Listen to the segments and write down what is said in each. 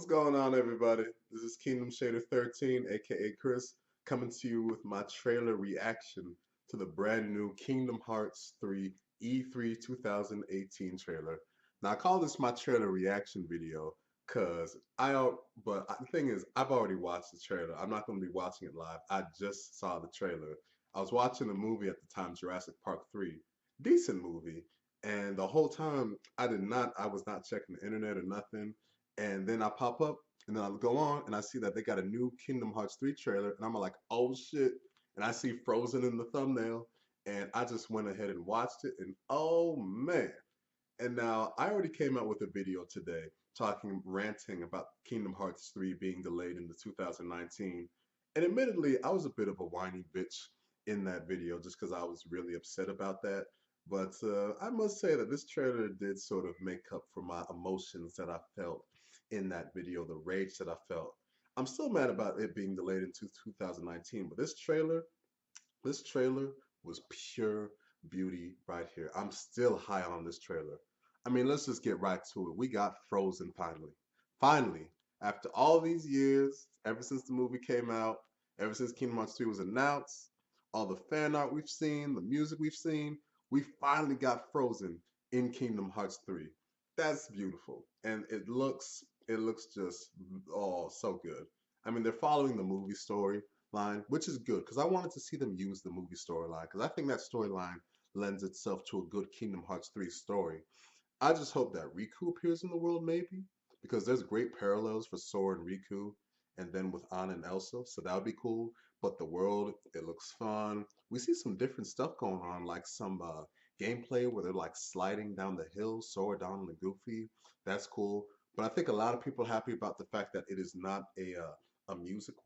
What's going on, everybody? This is Kingdom Shader 13, aka Chris, coming to you with my trailer reaction to the brand new Kingdom Hearts 3 E3 2018 trailer. Now, I call this my trailer reaction video because the thing is, I've already watched the trailer. I'm not going to be watching it live. I just saw the trailer. I was watching the movie at the time, Jurassic Park 3. Decent movie. And the whole time, I was not checking the internet or nothing, and then I pop up and then I go on and I see that they got a new Kingdom Hearts 3 trailer and I'm like, oh shit. And I see Frozen in the thumbnail and I just went ahead and watched it and oh man. And now I already came out with a video today ranting about Kingdom Hearts 3 being delayed into 2019. And admittedly, I was a bit of a whiny bitch in that video just because I was really upset about that. But I must say that this trailer did sort of make up for my emotions that I felt in that video, the rage that I felt. I'm still mad about it being delayed into 2019, but this trailer was pure beauty right here. I'm still high on this trailer. I mean, let's just get right to it. We got Frozen finally. Finally, after all these years, ever since the movie came out, ever since Kingdom Hearts 3 was announced, all the fan art we've seen, the music we've seen, we finally got Frozen in Kingdom Hearts 3. That's beautiful. And it looks just so good. I mean, they're following the movie story line, which is good because I wanted to see them use the movie storyline because I think that storyline lends itself to a good Kingdom Hearts 3 story. I just hope that Riku appears in the world, maybe, because there's great parallels for Sora and Riku, and then with Anna and Elsa, so that would be cool. But the world, it looks fun. We see some different stuff going on, like some gameplay where they're like sliding down the hill, Sora, Donald, and Goofy. That's cool. But I think a lot of people are happy about the fact that it is not a musical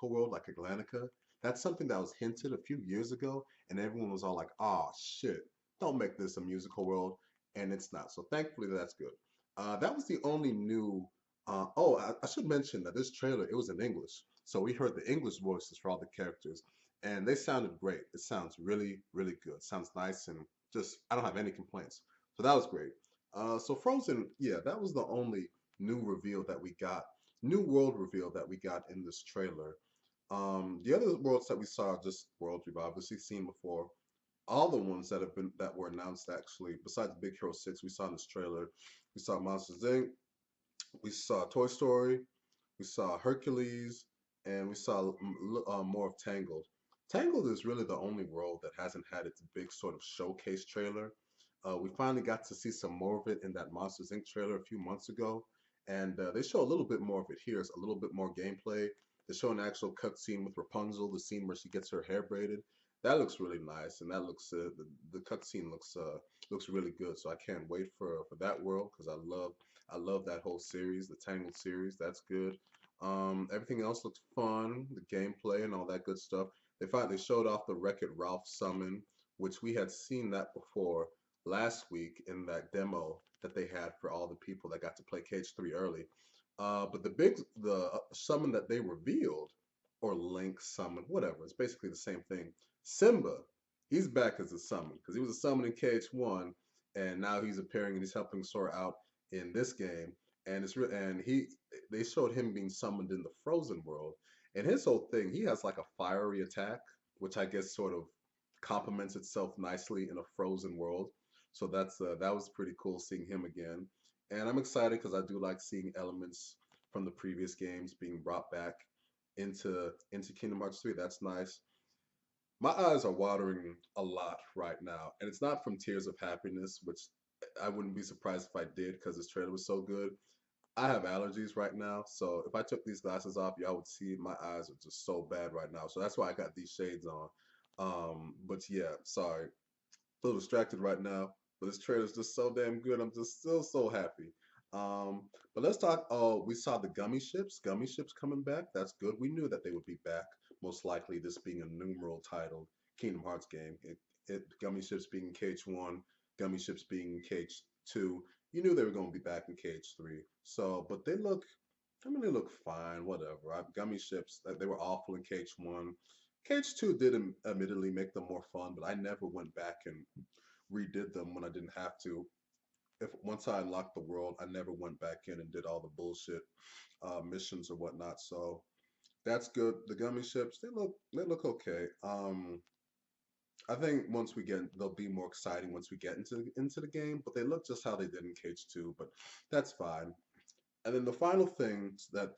world like Atlantica. That's something that was hinted a few years ago, and everyone was all like, "Oh shit, don't make this a musical world," and it's not. So thankfully, that's good. That was the only new. I should mention that this trailer it was in English, so we heard the English voices for all the characters, and they sounded great. It sounds really, really good. Sounds nice, and just I don't have any complaints. So that was great. So Frozen, yeah, that was the only new reveal that we got, new world reveal that we got in this trailer. The other worlds that we saw, just worlds we've obviously seen before, all the ones that were announced actually, besides Big Hero 6, we saw in this trailer. We saw Monsters Inc., we saw Toy Story, we saw Hercules, and we saw more of Tangled. Tangled is really the only world that hasn't had its big sort of showcase trailer. We finally got to see some more of it in that Monsters Inc. trailer a few months ago, and they show a little bit more of it here. It's a little bit more gameplay. They show an actual cutscene with Rapunzel, the scene where she gets her hair braided. That looks really nice, and that looks the cutscene looks really good. So I can't wait for that world because I love that whole series, the Tangled series. That's good. Everything else looks fun, the gameplay and all that good stuff. They finally showed off the Wreck-It Ralph summon, which we had seen that before last week in that demo that they had for all the people that got to play KH3 early. But the summon that they revealed, or Link summon, whatever, it's basically the same thing. Simba, he's back as a summon because he was a summon in KH1, and now he's appearing and he's helping Sora out in this game. And they showed him being summoned in the Frozen world, and his whole thing, he has like a fiery attack, which I guess sort of complements itself nicely in a Frozen world. So that was pretty cool seeing him again. And I'm excited because I do like seeing elements from the previous games being brought back into Kingdom Hearts 3. That's nice. My eyes are watering a lot right now, and it's not from tears of happiness, which I wouldn't be surprised if I did because this trailer was so good. I have allergies right now, so if I took these glasses off, y'all would see my eyes are just so bad right now. So that's why I got these shades on. But yeah, sorry, a little distracted right now, but this trailer is just so damn good. I'm just still so happy. But let's talk. Oh, we saw the gummy ships. Gummy ships coming back. That's good. We knew that they would be back. Most likely, this being a numeral titled Kingdom Hearts game. Gummy ships being KH1, gummy ships being KH2. You knew they were going to be back in KH3. So, but they look. I mean, they look fine. Whatever. Gummy ships. They were awful in KH1. KH2 did admittedly make them more fun, but I never went back and redid them when I didn't have to. if once I unlocked the world, I never went back in and did all the bullshit missions or whatnot. So that's good. The gummy ships, they look okay. I think once we get, they'll be more exciting once we get into the game. But they look just how they did in KH2, but that's fine. And then the final things that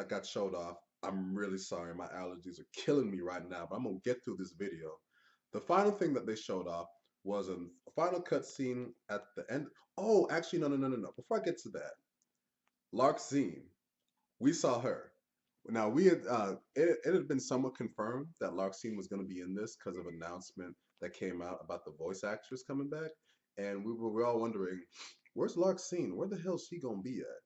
got showed off. I'm really sorry, my allergies are killing me right now, but I'm gonna get through this video. The final thing that they showed off was a final cutscene at the end. Oh, actually, no, no, no, no, no. Before I get to that, Larxene, we saw her. Now we had it had been somewhat confirmed that Larxene was going to be in this because of an announcement that came out about the voice actress coming back, and we were all wondering, where's Larxene? Where the hell is she gonna be at?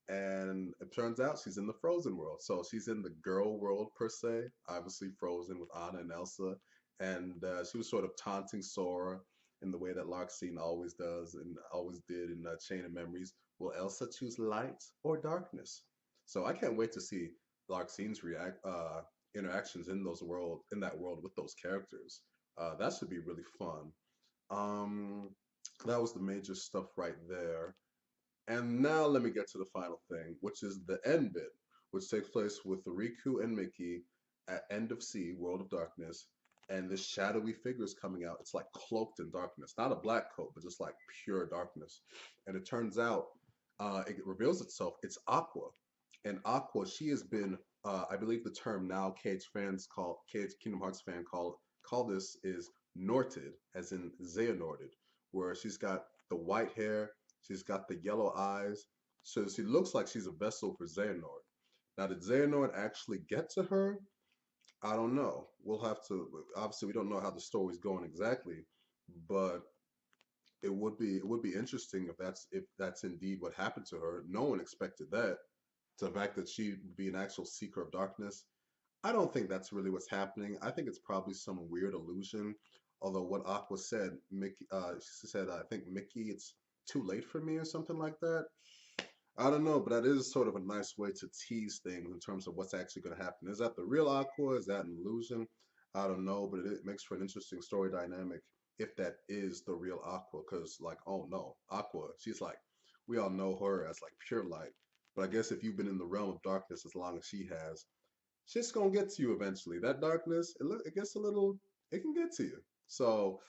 And it turns out she's in the Frozen world. So she's in the girl world per se, obviously Frozen with Anna and Elsa, and she was sort of taunting Sora in the way that Larxene always does and always did in Chain of Memories. Will Elsa choose light or darkness? So I can't wait to see Larxene's interactions in that world with those characters. That should be really fun. Um, that was the major stuff right there. And now let me get to the final thing, which is the end bit, which takes place with Riku and Mickey at End of Sea, World of Darkness, and this shadowy figure is coming out. It's like cloaked in darkness, not a black coat, but just like pure darkness. And it turns out, it reveals itself. It's Aqua, and Aqua, she has been, I believe the term now Cage Kingdom Hearts fan call this is Norted, as in Xehanorted, where she's got the white hair. She's got the yellow eyes, so she looks like she's a vessel for Xehanort. Now, did Xehanort actually get to her? I don't know. We'll have to. Obviously, we don't know how the story's going exactly, but it would be interesting if that's indeed what happened to her. No one expected that. The fact that she would be an actual seeker of darkness. I don't think that's really what's happening. I think it's probably some weird illusion. Although what Aqua said, Mickey, she said, I think Mickey, it's too late for me or something like that. I don't know, but that is sort of a nice way to tease things in terms of what's actually going to happen. Is that the real Aqua? Is that an illusion? I don't know, but it makes for an interesting story dynamic if that is the real Aqua. Because, like, oh no, Aqua, she's like, we all know her as like pure light. But I guess if you've been in the realm of darkness as long as she has, shit's gonna get to you eventually. That darkness, it gets a little, it can get to you. So,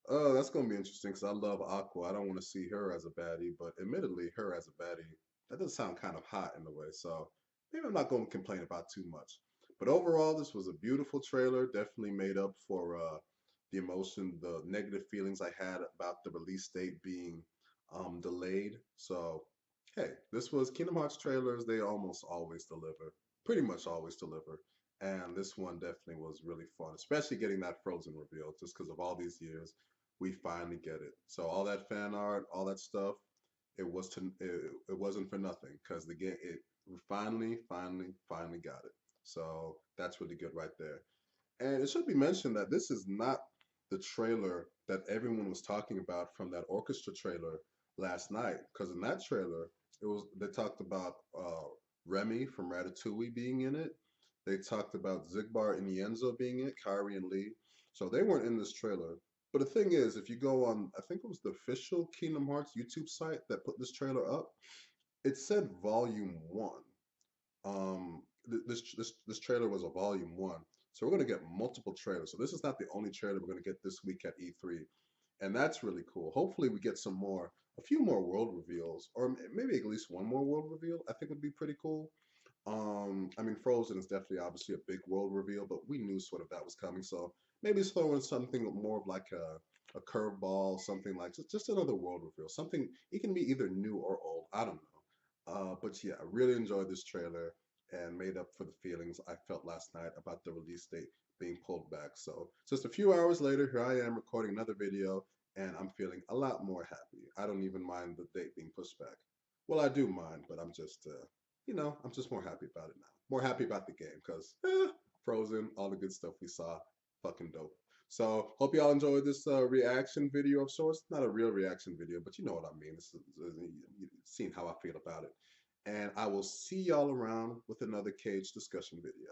that's gonna be interesting because I love Aqua. I don't want to see her as a baddie, but admittedly, her as a baddie, that does sound kind of hot in a way. So maybe I'm not gonna complain about too much. But overall, this was a beautiful trailer. Definitely made up for the emotion, the negative feelings I had about the release date being delayed. So hey, this was Kingdom Hearts trailers. They almost always deliver, pretty much always deliver. And this one definitely was really fun, especially getting that Frozen reveal, just because of all these years, we finally get it. So all that fan art, all that stuff, it wasn't for nothing, because the game it we finally got it. So that's really good right there. And it should be mentioned that this is not the trailer that everyone was talking about from that orchestra trailer last night. Because in that trailer, they talked about Remy from Ratatouille being in it. They talked about Zigbar and Yenzo being in it, Kyrie and Lee. So they weren't in this trailer. But the thing is, if you go on, I think it was the official Kingdom Hearts YouTube site that put this trailer up, it said Volume One. This trailer was a volume one, so we're gonna get multiple trailers. So this is not the only trailer we're gonna get this week at E3, and that's really cool. Hopefully, we get a few more world reveals, or maybe at least one more world reveal. I think would be pretty cool. I mean, Frozen is definitely obviously a big world reveal, but we knew sort of that was coming. So maybe it's throwing something more of like a curveball, something like just another world reveal. Something it can be either new or old. I don't know. But yeah, I really enjoyed this trailer and made up for the feelings I felt last night about the release date being pulled back. So just a few hours later, here I am recording another video, and I'm feeling a lot more happy. I don't even mind the date being pushed back. Well, I do mind, but I'm just more happy about it now. More happy about the game because Frozen, all the good stuff we saw, fucking dope. So hope y'all enjoyed this reaction video of sorts. Not a real reaction video, but you know what I mean. This is seeing how I feel about it. And I will see y'all around with another Cage discussion video.